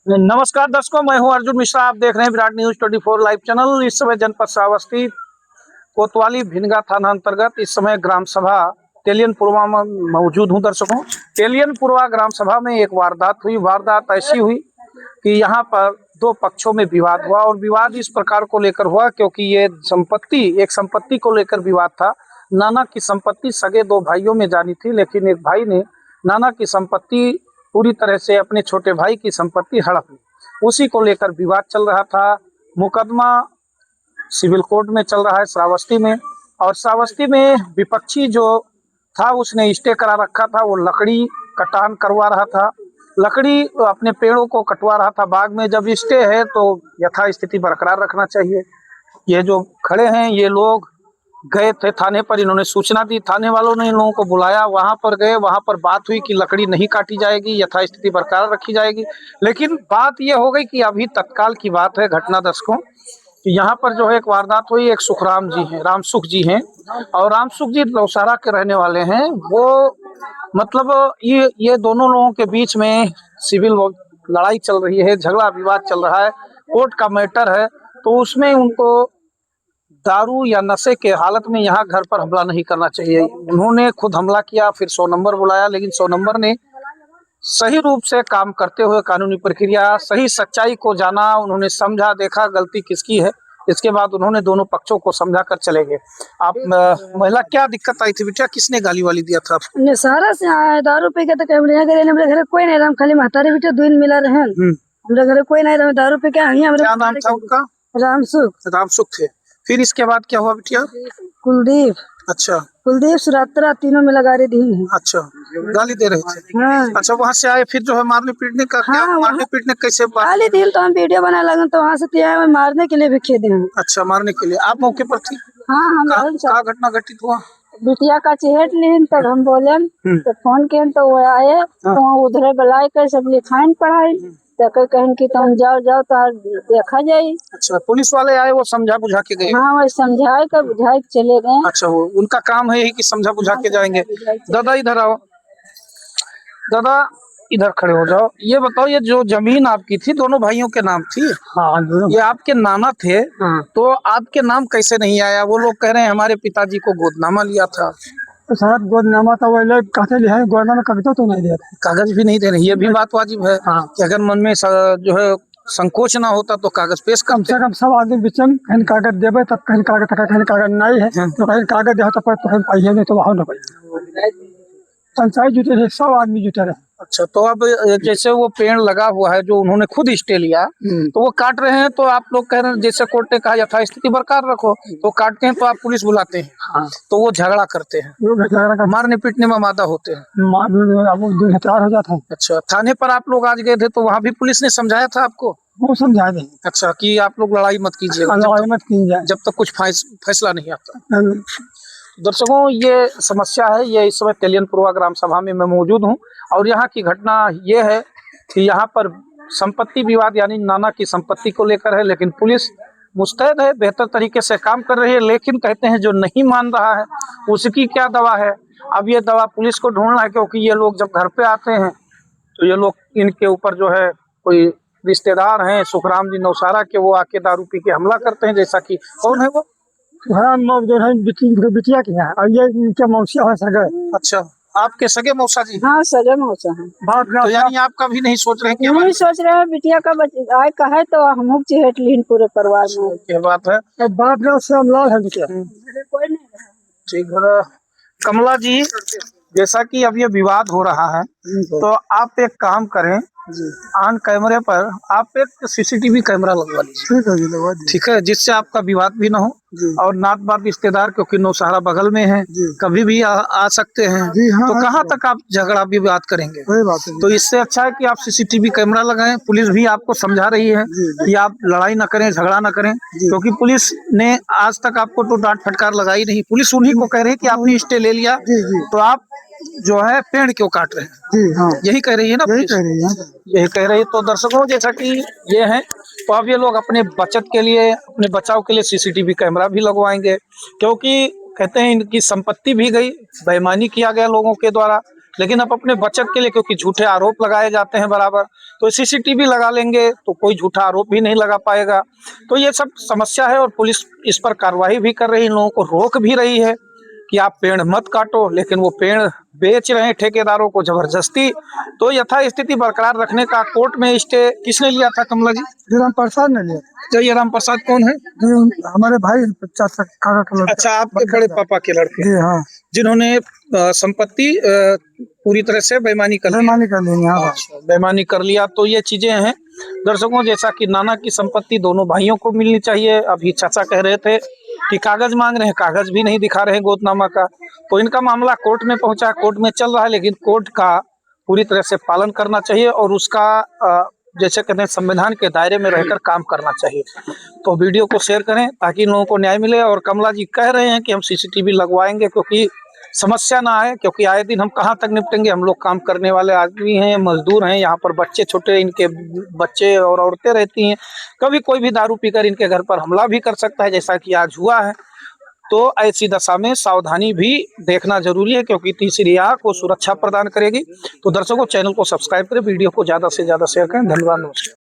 नमस्कार दर्शकों, मैं हूं अर्जुन मिश्रा। आप देख रहे हैं विराट न्यूज 24 लाइव चैनल। इस समय जनपद श्रावस्ती कोतवाली भिनगा थाना अंतर्गत इस समय ग्राम सभा तेलियनपुरवा में मौजूद हूं। दर्शकों, तेलियनपुरवा ग्राम सभा में एक वारदात हुई। वारदात ऐसी हुई कि यहां पर दो पक्षों में विवाद हुआ और विवाद इस प्रकार को लेकर हुआ क्योंकि ये एक संपत्ति को लेकर विवाद था। नाना की संपत्ति सगे दो भाइयों में जानी थी, लेकिन एक भाई ने नाना की संपत्ति पूरी तरह से अपने छोटे भाई की संपत्ति हड़प ली। उसी को लेकर विवाद चल रहा था। मुकदमा सिविल कोर्ट में चल रहा है श्रावस्ती में, और श्रावस्ती में विपक्षी जो था उसने स्टे करा रखा था। वो लकड़ी कटान करवा रहा था, लकड़ी अपने पेड़ों को कटवा रहा था बाग में। जब स्टे है तो यथास्थिति बरकरार रखना चाहिए। ये जो खड़े हैं ये लोग गए थे थाने पर, इन्होंने सूचना दी, थाने वालों ने इन लोगों को बुलाया, वहां पर गए, वहां पर बात हुई कि लकड़ी नहीं काटी जाएगी, यथास्थिति बरकरार रखी जाएगी। लेकिन बात यह हो गई कि अभी तत्काल की बात है घटना दर्शकों कि यहाँ पर जो है एक वारदात हुई। एक सुखराम जी हैं, रामसुख जी हैं, और रामसुख जी नौसारा के रहने वाले हैं। वो मतलब ये दोनों लोगों के बीच में सिविल लड़ाई चल रही है, झगड़ा विवाद चल रहा है, कोर्ट का मैटर है। तो उसमें उनको दारू या नशे के हालत में यहाँ घर पर हमला नहीं करना चाहिए। उन्होंने खुद हमला किया, फिर 100 नंबर बुलाया, लेकिन 100 नंबर ने सही रूप से काम करते हुए कानूनी प्रक्रिया सही सच्चाई को जाना, उन्होंने समझा, देखा गलती किसकी है। इसके बाद उन्होंने दोनों पक्षों को समझा कर चले गए। आप महिला, क्या दिक्कत आई थी बेटा? किसने गाली वाली दिया था? सारा से आया दारू पी के, तो हमरे घर कोई नहीं रहा, खाली महतारी बेटे दुइन मिला रहे। हमरे घर कोई नहीं रहा, दारू पी के। क्या नाम था उनका? रामसुख थे। फिर इसके बाद क्या हुआ बिटिया? कुलदीप। अच्छा, कुलदीप सुरात्रा तीनों में लगा रही थी। अच्छा, गाली दे रहे थे। हाँ। अच्छा, वहाँ से आए, फिर जो है मारने पीटने का क्या? हाँ, मारने पीटने कैसे? गाली दी तो हम वीडियो बना लगे, तो वहाँ से मारने के लिए भी खेदे हैं। अच्छा, मारने के लिए आप मौके पर थी? हाँ, हम क्या घटना घटित हुआ? बिटिया का चेहट लीन, तब हम बोले तो फोन किए तो वो आए, तो उधर बुलाए कर सब लिखाइन पढ़ाई, तो कहें कि तुम जाओ तो देखा जाये। अच्छा, पुलिस वाले आए, वो समझा बुझा के गए? हाँ, वो समझाए कर बुझाए चले गए। अच्छा, वो उनका काम है यही कि समझा बुझा के जाएंगे। दादा इधर आओ, दादा इधर खड़े हो जाओ। ये बताओ, ये जो जमीन आपकी थी दोनों भाइयों के नाम थी? हाँ, ये आपके नाना थे। हाँ। तो आपके नाम कैसे नहीं आया? वो लोग कह रहे हैं हमारे पिताजी को गोदनामा लिया था। तो सर गोदनामा तो वो लोग कहते हैं, गोदनामा कागज तो नहीं दे रहे, कागज भी नहीं दे रहे। ये भी बात वाजिब है। हाँ। कि अगर मन में जो है संकोच ना होता तो कागज पेश कम से कम सब आदमी बीच में कहीं कागज देवे, तब कहीं कागज नहीं है। तो कहीं कागज दे तो पाइए नहीं, तो वहाँ न पाइए। पंचायत जुटे रहे, सब आदमी जुटे रहे। अच्छा, तो अब जैसे वो पेड़ लगा हुआ है जो उन्होंने खुद स्टे लिया, तो वो काट रहे हैं, तो आप लोग कह रहे हैं जैसे कोर्ट ने कहा यथास्थिति बरकरार रखो, तो काटते हैं तो आप पुलिस बुलाते हैं। हाँ। तो वो झगड़ा करते हैं, मारने पीटने में मादा होते हैं, हथियार हो जाता है। अच्छा, थाने पर आप लोग आज गए थे तो वहाँ भी पुलिस ने समझाया था आपको? वो समझा दें। अच्छा, कि आप लोग लड़ाई मत कीजिए, लड़ाई मत कीजिए जब तक कुछ फैसला नहीं आता। दर्शकों, ये समस्या है। ये इस समय तेलियनपुरवा ग्राम सभा में मैं मौजूद हूं, और यहाँ की घटना ये है कि यहाँ पर संपत्ति विवाद यानी नाना की संपत्ति को लेकर है, लेकिन पुलिस मुस्तैद है, बेहतर तरीके से काम कर रही है। लेकिन कहते हैं जो नहीं मान रहा है उसकी क्या दवा है? अब ये दवा पुलिस को ढूंढना है, क्योंकि ये लोग जब घर पे आते हैं तो ये लोग, इनके ऊपर जो है कोई रिश्तेदार हैं सुखराम जी नौसारा के, वो आके दारू पी के हमला करते हैं। जैसा कि कौन है वो? जो है बिटिया की है, और ये इनके मौसा है सगे। अच्छा, आपके सगे मौसा जी? हाँ, सगे मौसा है। तो यानी आप कभी नहीं सोच रहे? नहीं सोच रहे हैं, बिटिया का आए कहे तो हम चेहट लीन पूरे परिवार में। क्या बात है? बाप ने उससे हमला है बिटिया। कोई नहीं। ठीक है कमला जी, जैसा कि अब ये विवाद हो रहा है, तो आप एक काम करें, ऑन कैमरे पर आप एक सीसीटीवी कैमरा लगवा लीजिए। ठीक है, जिससे आपका विवाद भी ना हो, और नात बात रिश्तेदार, क्योंकि नौसहारा बगल में है, कभी भी आ सकते हैं। हाँ, तो कहाँ तक आप झगड़ा विवाद करेंगे? तो इससे अच्छा है कि आप सीसीटीवी कैमरा लगाएं। पुलिस भी आपको समझा रही है कि आप लड़ाई ना करें, झगड़ा ना करें, क्योंकि पुलिस ने आज तक आपको तो डांट फटकार लगाई नहीं। पुलिस उन्हीं को कह रही है कि आपने स्टे ले लिया, तो आप जो है पेड़ क्यों काट रहे हैं? हाँ। यही कह रही है ना पुलिस? यही कह रही है। तो दर्शकों, जैसा कि ये है, तो अब ये लोग अपने बचत के लिए, अपने बचाव के लिए सीसीटीवी कैमरा भी लगवाएंगे, क्योंकि कहते हैं इनकी संपत्ति भी गई, बेईमानी किया गया लोगों के द्वारा। लेकिन अब अपने बचत के लिए, क्योंकि झूठे आरोप लगाए जाते हैं बराबर, तो सीसीटीवी लगा लेंगे तो कोई झूठा आरोप भी नहीं लगा पाएगा। तो ये सब समस्या है और पुलिस इस पर कार्रवाई भी कर रही है, इन लोगों को रोक भी रही है कि आप पेड़ मत काटो, लेकिन वो पेड़ बेच रहे हैं ठेकेदारों को जबरदस्ती। तो यथास्थिति बरकरार रखने का कोर्ट में स्टे किसने लिया था कमला जी? राम प्रसाद ने लिया। तो ये राम प्रसाद कौन है? हमारे भाई चाचा काका का लड़का। अच्छा, आपके बड़े पापा के लड़के, जी हाँ, जिन्होंने संपत्ति पूरी तरह से बेईमानी कर ली। अच्छा, बेईमानी कर लिया। तो ये चीजें हैं दर्शकों, जैसा कि नाना की संपत्ति दोनों भाइयों को मिलनी चाहिए। अभी चाचा कह रहे थे कि कागज मांग रहे हैं, कागज भी नहीं दिखा रहे हैं गोदनामा का। तो इनका मामला कोर्ट में पहुंचा, कोर्ट में चल रहा है, लेकिन कोर्ट का पूरी तरह से पालन करना चाहिए और उसका जैसे कहते हैं संविधान के दायरे में रहकर काम करना चाहिए। तो वीडियो को शेयर करें ताकि इन लोगों को न्याय मिले। और कमला जी कह रहे हैं कि हम सीसीटीवी लगवाएंगे क्योंकि समस्या ना आए, क्योंकि आए दिन हम कहाँ तक निपटेंगे, हम लोग काम करने वाले आदमी हैं, मजदूर हैं, यहाँ पर बच्चे छोटे, इनके बच्चे और औरतें रहती हैं, कभी कोई भी दारू पीकर इनके घर पर हमला भी कर सकता है, जैसा कि आज हुआ है। तो ऐसी दशा में सावधानी भी देखना जरूरी है, क्योंकि तीसरी आंख को सुरक्षा प्रदान करेगी। तो दर्शकों, चैनल को सब्सक्राइब करें, वीडियो को ज़्यादा से ज़्यादा शेयर करें। धन्यवाद, नमस्कार।